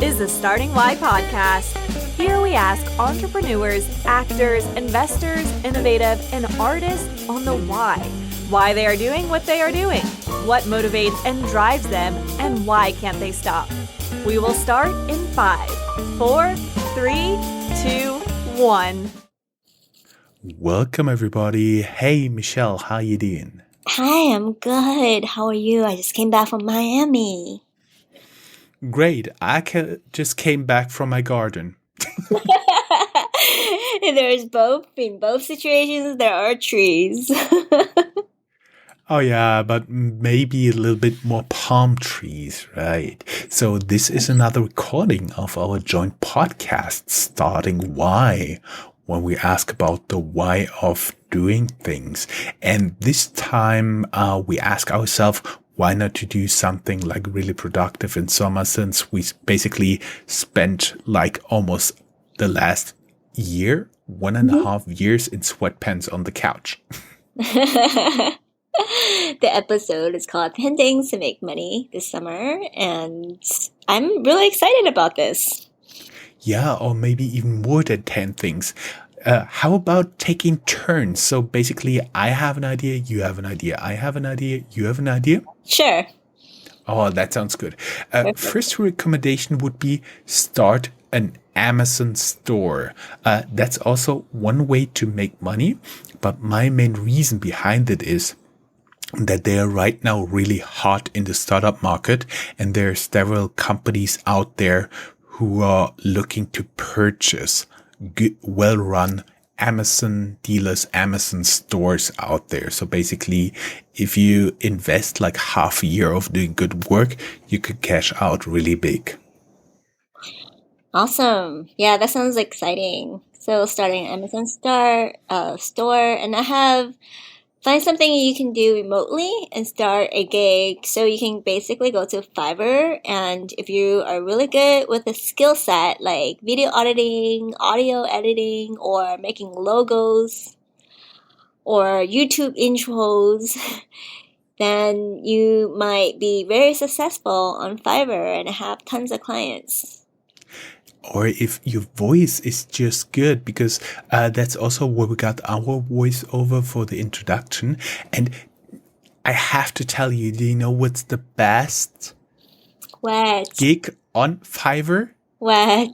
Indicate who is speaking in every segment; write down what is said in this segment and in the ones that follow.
Speaker 1: is the StartingWhy podcast. Here we ask entrepreneurs, actors, investors, innovative, and artists on the why they are doing what they are doing, what motivates and drives them, and why can't they stop. We will start in 5, 4, 3, 2, 1.
Speaker 2: Welcome everybody. Hey Michelle, how you doing?
Speaker 3: Hi, I'm good. How are you? I just came back from Miami.
Speaker 2: Great. Just came back from my garden.
Speaker 3: There's both. In both situations, there are trees.
Speaker 2: Oh yeah, but maybe a little bit more palm trees, right? So this is another recording of our joint podcast, Starting Why, when we ask about the why of doing things. And this time we ask ourselves, why not to do something like really productive in summer, since we basically spent like almost the last year, 1.5 years in sweatpants on the couch.
Speaker 3: The episode is called 10 Things to Make Money this summer, and I'm really excited about this.
Speaker 2: Yeah, or maybe even more than 10 things. How about taking turns? So basically, I have an idea, you have an idea, I have an idea, you have an idea.
Speaker 3: Sure.
Speaker 2: Oh, that sounds good. First recommendation would be start an Amazon store. That's also one way to make money. But my main reason behind it is that they are right now really hot in the startup market. And there are several companies out there who are looking to purchase good, well-run Amazon dealers, Amazon stores out there. So basically, if you invest like half a year of doing good work, you could cash out really big.
Speaker 3: Awesome. Yeah, that sounds exciting. So starting an Amazon store, and find something you can do remotely and start a gig. So you can basically go to Fiverr, and if you are really good with a skill set like video editing, audio editing, or making logos or YouTube intros, then you might be very successful on Fiverr and have tons of clients.
Speaker 2: Or if your voice is just good, because that's also where we got our voiceover for the introduction. And I have to tell you, do you know what's the best gig on Fiverr?
Speaker 3: What?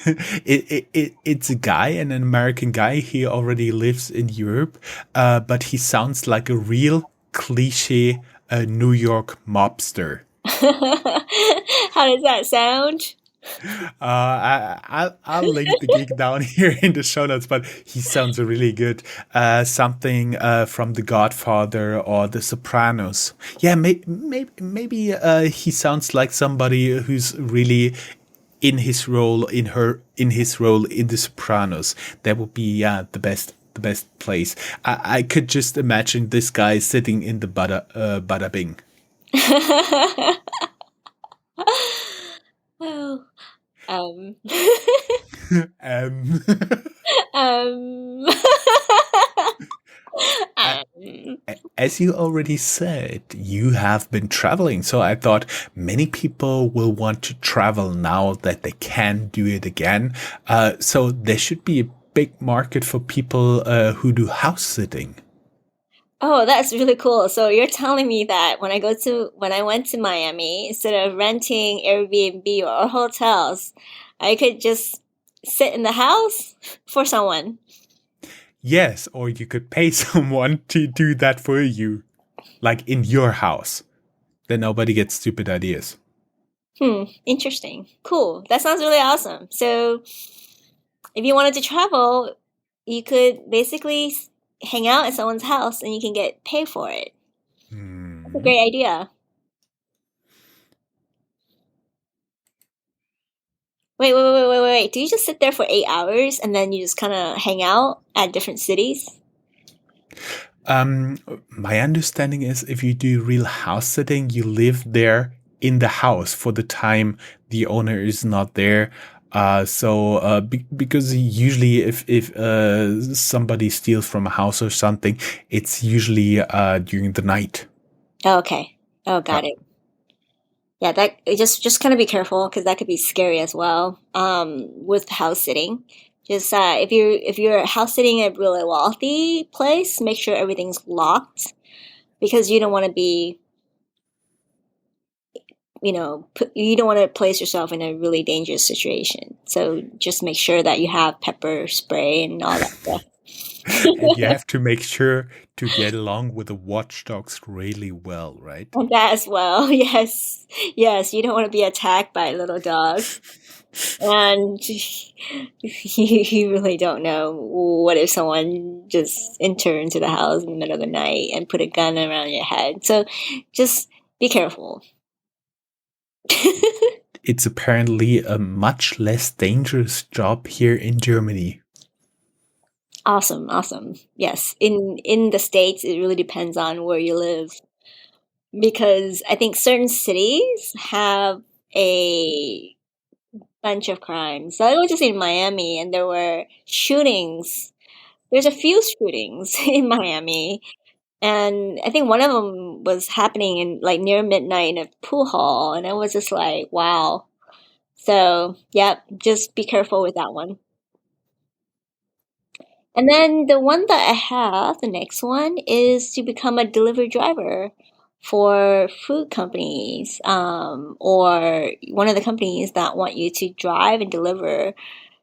Speaker 2: It's a guy, an American guy. He already lives in Europe, but he sounds like a real cliche New York mobster.
Speaker 3: How does that sound?
Speaker 2: I'll link the gig down here in the show notes, but he sounds really good. Something from The Godfather or The Sopranos. Yeah, maybe he sounds like somebody who's really in his role in The Sopranos. That would be the best place. I could just imagine this guy sitting in the Bada Bing.
Speaker 3: Oh.
Speaker 2: As you already said, you have been traveling. So I thought many people will want to travel now that they can do it again. So there should be a big market for people who do house sitting.
Speaker 3: Oh, that's really cool. So you're telling me that when I went to Miami, instead of renting Airbnb or hotels, I could just sit in the house for someone.
Speaker 2: Yes, or you could pay someone to do that for you, like in your house. Then nobody gets stupid ideas.
Speaker 3: Interesting. Cool. That sounds really awesome. So if you wanted to travel, you could basically hang out at someone's house and you can get paid for it. That's a great idea. Wait. Do you just sit there for 8 hours and then you just kind of hang out at different cities?
Speaker 2: My understanding is if you do real house sitting, you live there in the house for the time the owner is not there. Because usually if somebody steals from a house or something, it's usually during the night.
Speaker 3: Oh, okay. Oh, got it. Yeah, that just kind of be careful because that could be scary as well. With house sitting, just if you're house sitting at a really wealthy place, make sure everything's locked because you don't want to be, you don't want to place yourself in a really dangerous situation. So just make sure that you have pepper spray and all that stuff.
Speaker 2: And you have to make sure to get along with the watchdogs really well, right?
Speaker 3: And that as well, yes, yes, you don't want to be attacked by little dogs. And you really don't know what if someone just enter into the house in the middle of the night and put a gun around your head. So just be careful.
Speaker 2: It's apparently a much less dangerous job here in Germany.
Speaker 3: Awesome, awesome. Yes, in the States, it really depends on where you live because I think certain cities have a bunch of crimes. So I was just in Miami and there were shootings. There's a few shootings in Miami. And I think one of them was happening in like near midnight in a pool hall. And I was just like, wow. So, yep, just be careful with that one. And then the one that I have, the next one, is to become a delivery driver for food companies, or one of the companies that want you to drive and deliver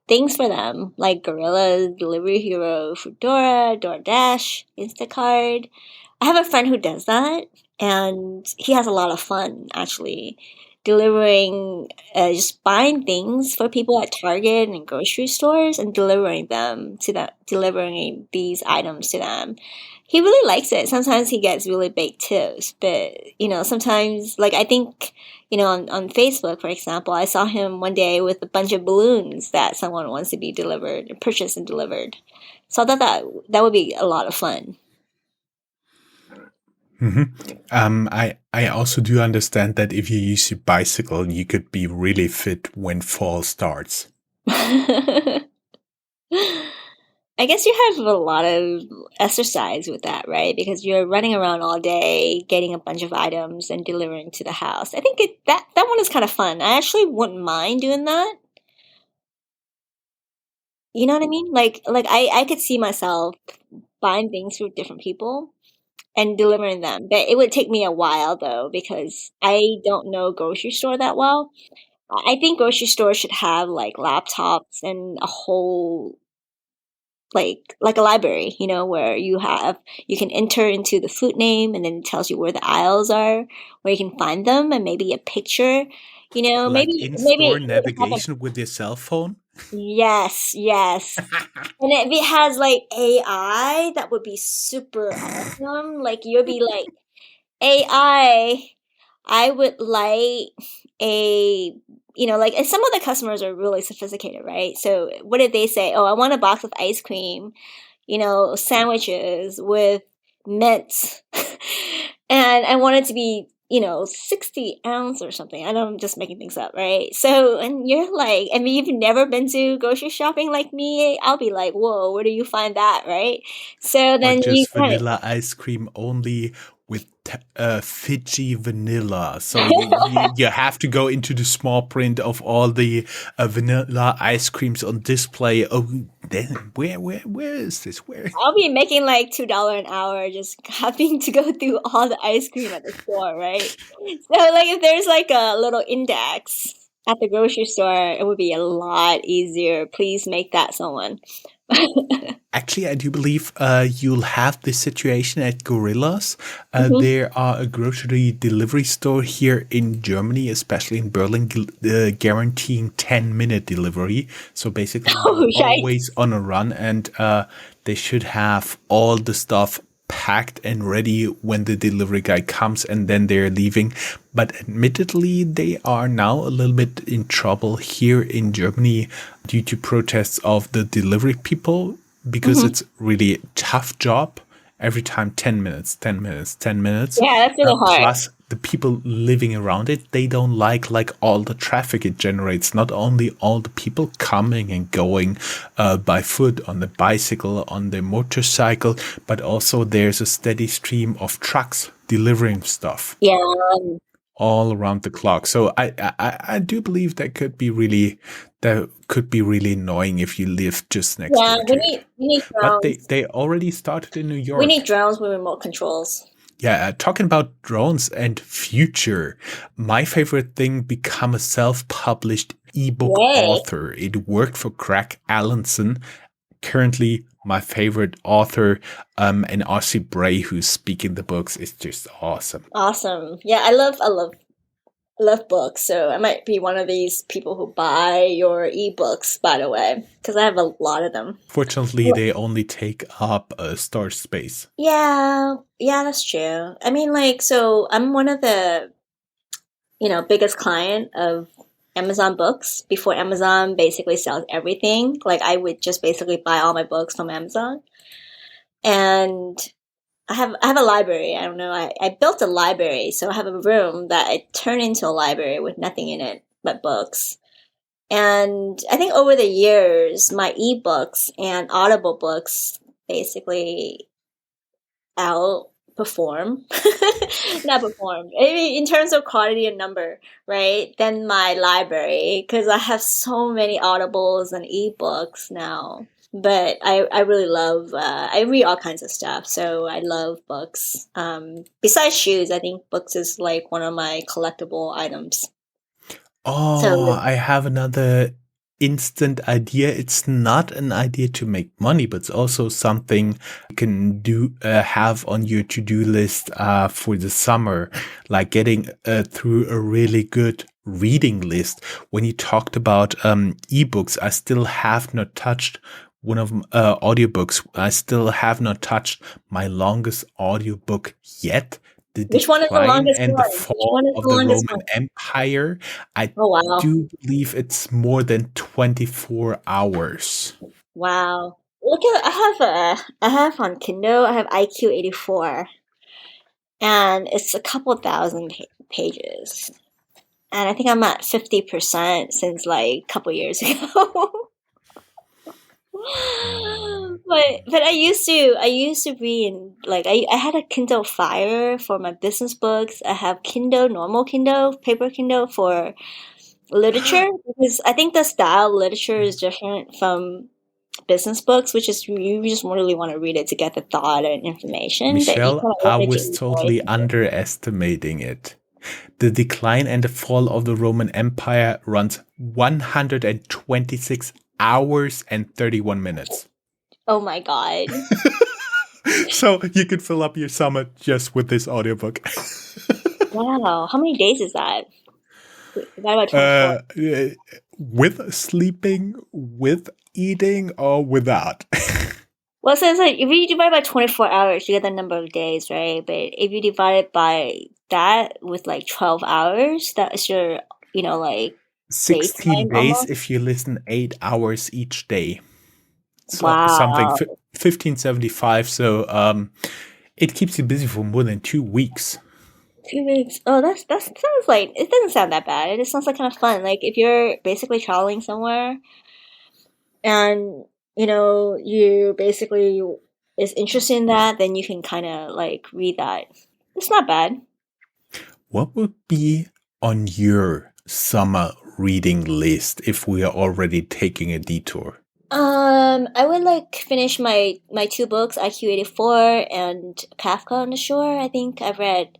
Speaker 3: things for them, like Gorillas, Delivery Hero, Foodora, DoorDash, Instacart. I have a friend who does that, and he has a lot of fun actually delivering, just buying things for people at Target and grocery stores and delivering these items to them. He really likes it. Sometimes he gets really big tips, but sometimes, like I think, on Facebook, for example, I saw him one day with a bunch of balloons that someone wants to be delivered, purchased and delivered. So I thought that would be a lot of fun.
Speaker 2: I also do understand that if you use your bicycle, you could be really fit when fall starts.
Speaker 3: I guess you have a lot of exercise with that, right? Because you're running around all day, getting a bunch of items and delivering to the house. I think that one is kind of fun. I actually wouldn't mind doing that. You know what I mean? Like I could see myself buying things for different people and delivering them. But it would take me a while though because I don't know grocery store that well. I think grocery stores should have like laptops and a whole like a library, where you can enter into the food name and then it tells you where the aisles are, where you can find them and maybe a picture,
Speaker 2: Like
Speaker 3: maybe
Speaker 2: in-store
Speaker 3: it would have a
Speaker 2: navigation with your cell phone?
Speaker 3: yes, yes. And if it has like AI, that would be super awesome. Like you'll be like, I would like a, like and some of the customers are really sophisticated, right? So what did they say? Oh, I want a box of ice cream, sandwiches with mints. And I want it to be, 60 ounce or something. I know I'm just making things up, right? So, and you're like, I mean, you've never been to grocery shopping like me. I'll be like, whoa, where do you find that, right? So
Speaker 2: Or
Speaker 3: then you
Speaker 2: just
Speaker 3: kind
Speaker 2: vanilla ice cream only with Fiji vanilla. So
Speaker 3: of,
Speaker 2: you have to go into the small print of all the vanilla ice creams on display. Oh, then where is this? Where?
Speaker 3: I'll be making like $2 an hour just having to go through all the ice cream at the store, right? So like if there's like a little index at the grocery store, it would be a lot easier. Please make that someone.
Speaker 2: Actually, I do believe you'll have this situation at Gorillas.
Speaker 3: Mhm.
Speaker 2: There are a grocery delivery store here in Germany, especially in Berlin, guaranteeing 10-minute delivery. So basically,
Speaker 3: Oh,
Speaker 2: you're
Speaker 3: right.
Speaker 2: always on a run, and they should have all the stuff packed and ready when the delivery guy comes, and then they're leaving. But admittedly, they are now a little bit in trouble here in Germany due to protests of the delivery people, because
Speaker 3: Hmm.
Speaker 2: it's really a tough job. Every time 10 minutes, 10 minutes, 10 minutes.
Speaker 3: Yeah, that's really hard.
Speaker 2: Plus the people living around it, they don't like all the traffic it generates. Not only all the people coming and going by foot, on the bicycle, on the motorcycle, but also there's a steady stream of trucks delivering stuff.
Speaker 3: Yeah.
Speaker 2: all around the clock. So I do believe that could be really annoying if you live just next
Speaker 3: Yeah,
Speaker 2: door to it.
Speaker 3: we need
Speaker 2: But
Speaker 3: drones.
Speaker 2: they already started in New
Speaker 3: We need
Speaker 2: York.
Speaker 3: drones with remote controls.
Speaker 2: Yeah, talking about drones and future, my favorite thing, become a self-published ebook
Speaker 3: Yay.
Speaker 2: author. It worked for Craig Allenson, currently my favorite author, and R.C. Bray, who's speaking the books, is just awesome.
Speaker 3: Awesome. Yeah, I love books, so I might be one of these people who buy your ebooks, by the way, because I have a lot of them.
Speaker 2: Fortunately, they only take up a storage space.
Speaker 3: Yeah, that's true. I mean, like, so I'm one of the, biggest client of Amazon Books before Amazon basically sells everything. Like, I would just basically buy all my books from Amazon. And I have a library. I don't know. I built a library, so I have a room that I turn into a library with nothing in it but books. And I think over the years, my ebooks and Audible books basically outperform, not perform, I mean, in terms of quality and number, right? Than my library, because I have so many Audibles and ebooks now. But I really love, I read all kinds of stuff, so I love books. Besides shoes, I think books is like one of my collectible items.
Speaker 2: Oh,
Speaker 3: So,
Speaker 2: I have another instant idea. It's not an idea to make money, but it's also something you can have on your to-do list for the summer, like getting through a really good reading list. When you talked about ebooks, I still have not touched one of audiobooks. I still have not touched my longest audiobook yet. The
Speaker 3: which one is the
Speaker 2: Decline
Speaker 3: longest
Speaker 2: and the
Speaker 3: one? Which
Speaker 2: Fall
Speaker 3: one is
Speaker 2: of
Speaker 3: the
Speaker 2: the
Speaker 3: longest
Speaker 2: Roman
Speaker 3: one?
Speaker 2: Empire. I
Speaker 3: Oh, wow.
Speaker 2: do believe it's more than 24 hours.
Speaker 3: Wow. Look at I have on Kindle, I have IQ84, and it's a couple thousand pages. And I think I'm at 50% since like a couple years ago. But I used to read in, like, I had a Kindle Fire for my business books. I have Kindle, normal Kindle, paper Kindle for literature, because I think the style of literature is different from business books, which is you just really want to read it to get the thought and information, but you
Speaker 2: Michelle,
Speaker 3: kind of
Speaker 2: I
Speaker 3: want it to
Speaker 2: was
Speaker 3: enjoy
Speaker 2: totally
Speaker 3: it.
Speaker 2: underestimating it. The Decline and the Fall of the Roman Empire runs 126 hours and 31 minutes.
Speaker 3: Oh my God.
Speaker 2: So you could fill up your summer just with this audiobook.
Speaker 3: Wow. How many days is that? Divided by 24.
Speaker 2: With sleeping, with eating, or without.
Speaker 3: Well, so it's like if you divide by 24 hours, you get the number of days, right? But if you divide it by that with like 12 hours, that is your, like
Speaker 2: 16
Speaker 3: daytime
Speaker 2: days
Speaker 3: almost.
Speaker 2: if you listen 8 hours each day. So something
Speaker 3: Wow.
Speaker 2: 1575. So it keeps you busy for more than 2 weeks.
Speaker 3: 2 weeks. Oh, that sounds like, it doesn't sound that bad. It just sounds like kind of fun. Like if you're basically traveling somewhere and you basically is interested in that, then you can kind of like read that. It's not bad.
Speaker 2: What would be on your summer reading list if we are already taking a detour?
Speaker 3: I would like finish my two books, IQ84 and Kafka on the Shore. I think I've read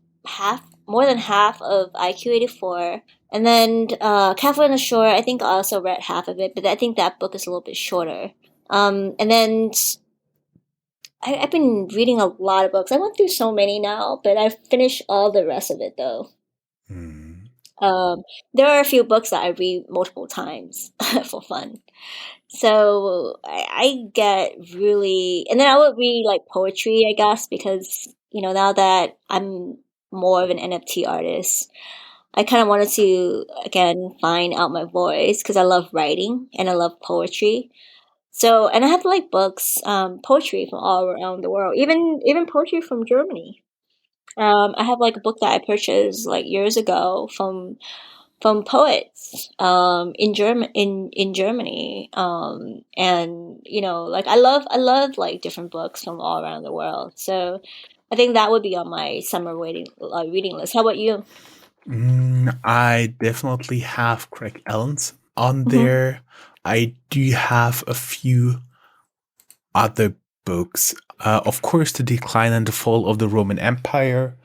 Speaker 3: more than half of IQ84, and then Kafka on the Shore. I think I also read half of it, but I think that book is a little bit shorter. And then I've been reading a lot of books. I went through so many now, but I've finished all the rest of it though.
Speaker 2: Hmm.
Speaker 3: Um, there are a few books that I read multiple times for fun. So I get really, and then I would read like poetry, I guess, because, now that I'm more of an NFT artist, I kind of wanted to, again, find out my voice because I love writing and I love poetry. So, and I have like books, poetry from all around the world, even poetry from Germany. I have like a book that I purchased like years ago from poets in Germany, and like I love like different books from all around the world, so I think that would be on my summer reading list. How about you?
Speaker 2: I definitely have Craig Ellens on
Speaker 3: Hmm.
Speaker 2: there. I do have a few other books. Of course, The Decline and the Fall of the Roman Empire.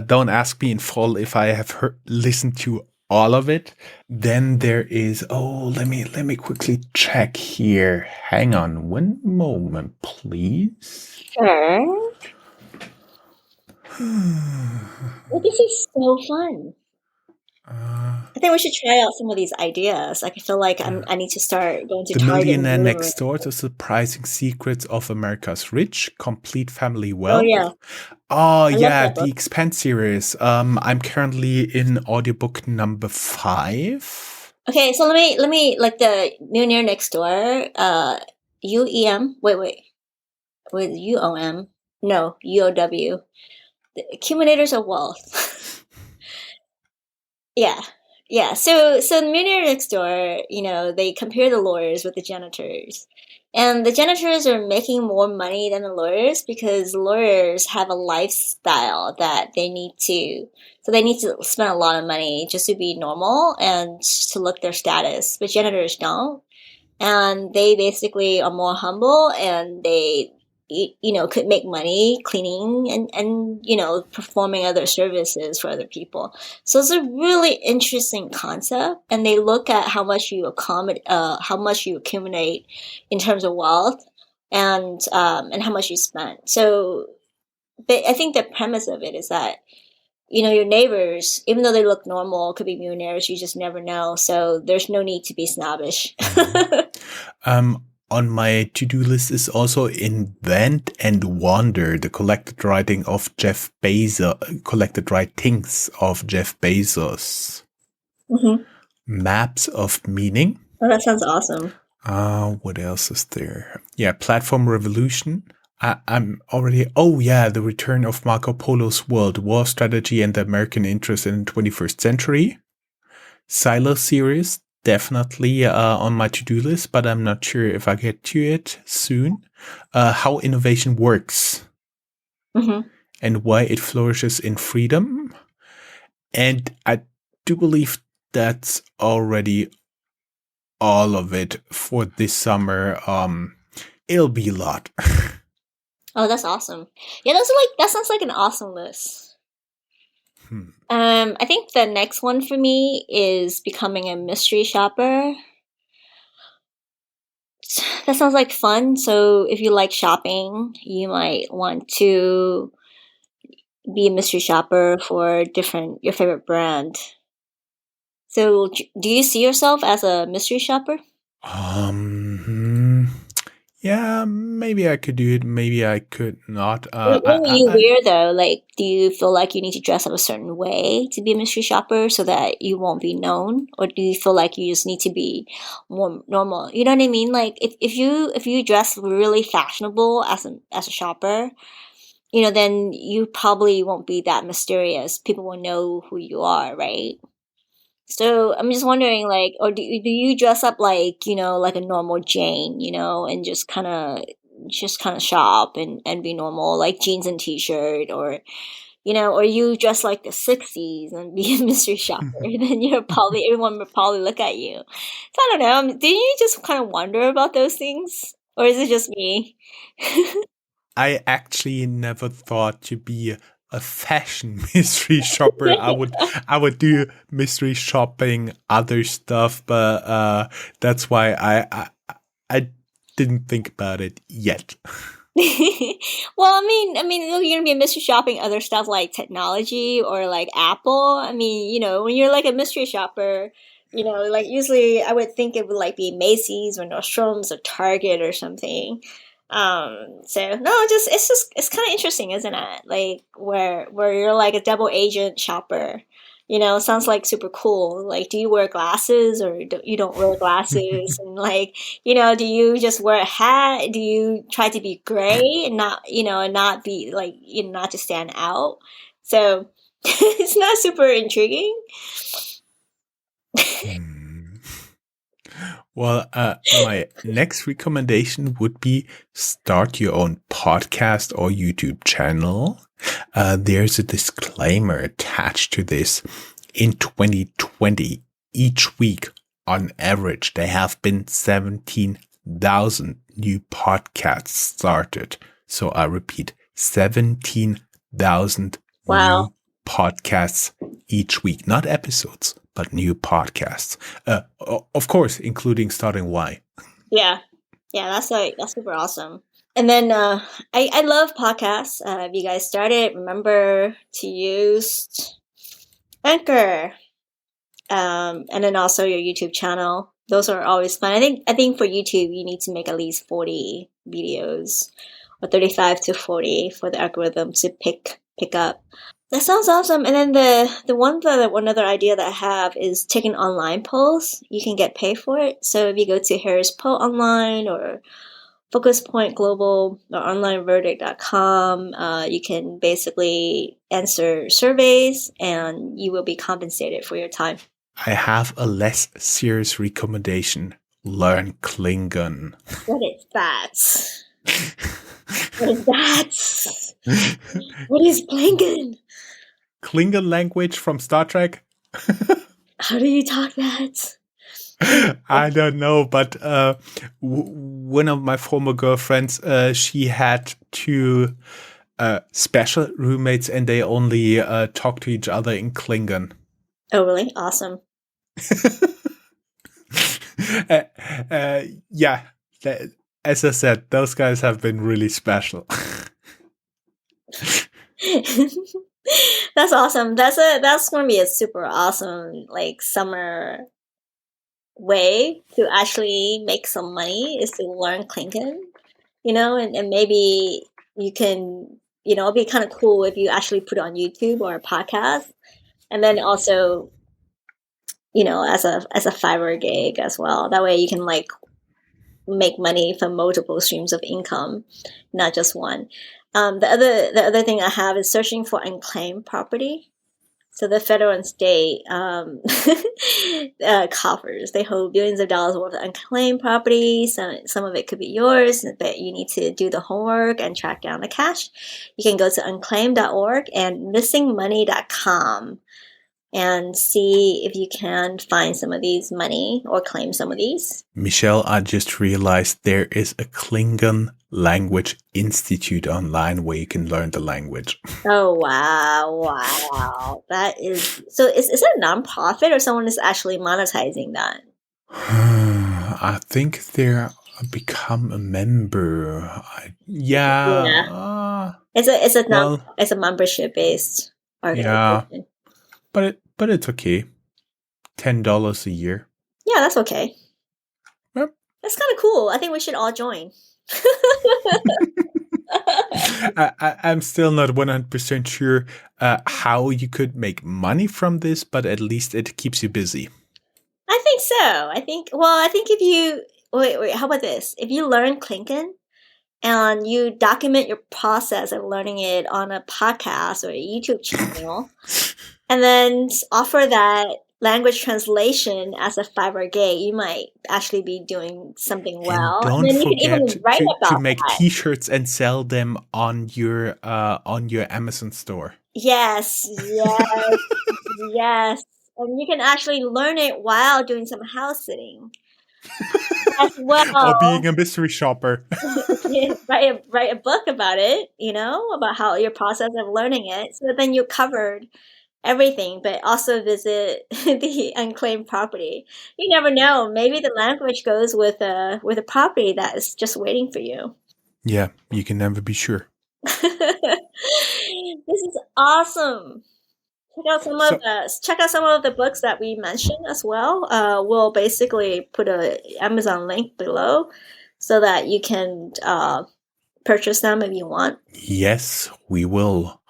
Speaker 2: Don't ask me in full if I have listened to all of it. Then there is, let me quickly check here. Hang on one moment, please.
Speaker 3: Sure. Well, this is so fun. I think we should try out some of these ideas. Like, I feel like I need to start going to
Speaker 2: The
Speaker 3: Target and
Speaker 2: Millionaire
Speaker 3: delivering.
Speaker 2: Next Door, The Surprising Secrets of America's Rich, Complete Family
Speaker 3: Oh
Speaker 2: Wealth.
Speaker 3: yeah,
Speaker 2: Oh
Speaker 3: I love
Speaker 2: yeah,
Speaker 3: that
Speaker 2: the
Speaker 3: book.
Speaker 2: Expanse series. I'm currently in audiobook number 5.
Speaker 3: Okay, so let me like the New Near Next Door. UEM. Wait. With UOM. No, UOW. The accumulators of wealth. Yeah. Yeah. So the millionaire next door, they compare the lawyers with the janitors. And the janitors are making more money than the lawyers because lawyers have a lifestyle that they need to spend a lot of money just to be normal and to look their status. But janitors don't, and they basically are more humble, and they could make money cleaning and performing other services for other people. So it's a really interesting concept, and they look at how much you accumulate in terms of wealth, and how much you spend. So but I think the premise of it is that your neighbors, even though they look normal, could be millionaires. You just never know. So there's no need to be snobbish.
Speaker 2: On my to-do list is also Invent and Wander, the collected writings of Jeff Bezos.
Speaker 3: Hmm.
Speaker 2: Maps of Meaning.
Speaker 3: Oh, that sounds awesome.
Speaker 2: What else is there? Yeah, Platform Revolution. I'm already. Oh yeah, The Return of Marco Polo's World War Strategy and the American Interest in the 21st Century. Silo series, definitely on my to-do list, but I'm not sure if I get to it soon. How Innovation Works
Speaker 3: Hmm.
Speaker 2: and Why It Flourishes in Freedom. And I do believe that's already all of it for this summer. It'll be a lot.
Speaker 3: Oh, that's awesome. Yeah, that sounds like an awesome list.
Speaker 2: Hmm.
Speaker 3: I think the next one for me is becoming a mystery shopper. That sounds like fun. So if you like shopping, you might want to be a mystery shopper for your favorite brand. So do you see yourself as a mystery shopper?
Speaker 2: Hmm. Yeah, maybe I could do it. Maybe I could not.
Speaker 3: What will you wear though? Like, do you feel like you need to dress up a certain way to be a mystery shopper so that you won't be known, or do you feel like you just need to be more normal? You know what I mean? Like, if you dress really fashionable as a shopper, then you probably won't be that mysterious. People will know who you are, right? So I'm just wondering, like, or do you dress up like like a normal Jane, and just kind of shop and be normal, like jeans and t-shirt, or you dress like the '60s and be a mystery shopper? Then everyone will probably look at you. So I don't know. Do you just kind of wonder about those things, or is it just me?
Speaker 2: I actually never thought to be a fashion mystery shopper. I would do mystery shopping, other stuff, but that's why I didn't think about it yet.
Speaker 3: Well, I mean, you're gonna be a mystery shopping other stuff like technology or like Apple. I mean, when you're like a mystery shopper, like usually I would think it would like be Macy's or Nordstrom's or Target or something. So no, it's kind of interesting, isn't it? Like where you're like a double agent shopper. Sounds like super cool. Like, do you wear glasses or you don't wear glasses? And like, do you just wear a hat? Do you try to be gray and not be like, not to stand out? So it's not super intriguing.
Speaker 2: Hmm. Well, my next recommendation would be start your own podcast or YouTube channel. There's a disclaimer attached to this. In 2020, each week, on average, there have been 17,000 new podcasts started. So I repeat, 17,000
Speaker 3: Wow.
Speaker 2: new podcasts each week. Not episodes, but new podcasts. Of course, including StartuprAd.io.
Speaker 3: Yeah. Yeah, that's super awesome. And then I love podcasts. If you guys started, remember to use Anchor. And then also your YouTube channel. Those are always fun. I think for YouTube you need to make at least 40 videos, or 35 to 40 for the algorithm to pick up. That sounds awesome. And then one other idea that I have is taking online polls. You can get paid for it. So if you go to Harris Poll Online or Focus Point Global or onlineverdict.com, you can basically answer surveys and you will be compensated for your time.
Speaker 2: I have a less serious recommendation. Learn Klingon.
Speaker 3: What is that? What is that? What is Klingon?
Speaker 2: Klingon language from Star Trek?
Speaker 3: How do you talk that?
Speaker 2: I don't know, but one of my former girlfriends, she had two special roommates and they only talk to each other in Klingon.
Speaker 3: Oh, really? Awesome.
Speaker 2: Yeah, as I said, those guys have been really special.
Speaker 3: That's awesome. That's going to be a super awesome like summer way to actually make some money is to learn Klingon, and maybe you can, it'll be kind of cool if you actually put it on YouTube or a podcast, and then also, as a Fiverr gig as well. That way you can like make money from multiple streams of income, not just one. The other thing I have is searching for unclaimed property. So the federal and state coffers, they hold billions of dollars worth of unclaimed property. Some of it could be yours, but you need to do the homework and track down the cash. You can go to unclaimed.org and missingmoney.com and see if you can find some of these money or claim some of these.
Speaker 2: Michelle, I just realized there is a Klingon language institute online where you can learn the language.
Speaker 3: Oh, wow. That is... So is it a nonprofit or someone is actually monetizing that?
Speaker 2: I think they're become a member. Yeah.
Speaker 3: It's a membership-based organization.
Speaker 2: Yeah. But it's okay. $10 a year.
Speaker 3: Yeah, that's okay.
Speaker 2: Yep.
Speaker 3: That's kind of cool. I think we should all join.
Speaker 2: I'm still not 100% sure how you could make money from this, but at least it keeps you busy.
Speaker 3: I think so. I think if you... Wait, how about this? If you learn Klingon and you document your process of learning it on a podcast or a YouTube channel, and then offer that language translation as a Fiverr gig, you might actually be doing something well.
Speaker 2: And don't forget to make
Speaker 3: that.
Speaker 2: T-shirts and sell them on your Amazon store.
Speaker 3: Yes. Yes. And you can actually learn it while doing some house sitting as well.
Speaker 2: Or being a mystery shopper.
Speaker 3: write a book about it, about how your process of learning it. So then you covered everything, but also visit the unclaimed property. You never know. Maybe the language goes with a property that is just waiting for you.
Speaker 2: Yeah, you can never be sure.
Speaker 3: This is awesome. Check out some of the books that we mentioned as well. We'll basically put an Amazon link below so that you can purchase them if you want.
Speaker 2: Yes, we will.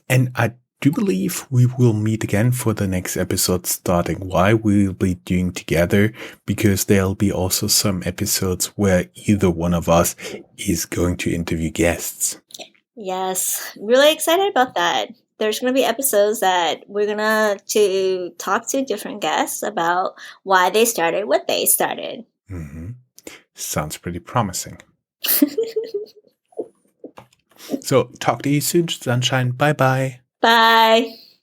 Speaker 2: And I do believe we will meet again for the next episode StartuprAd we'll be doing together, because there'll be also some episodes where either one of us is going to interview guests.
Speaker 3: Yes, really excited about that. There's going to be episodes that we're going to talk to different guests about why they started what they started.
Speaker 2: Mm-hmm. Sounds pretty promising. So talk to you soon, Sunshine. Bye-bye.
Speaker 3: Bye.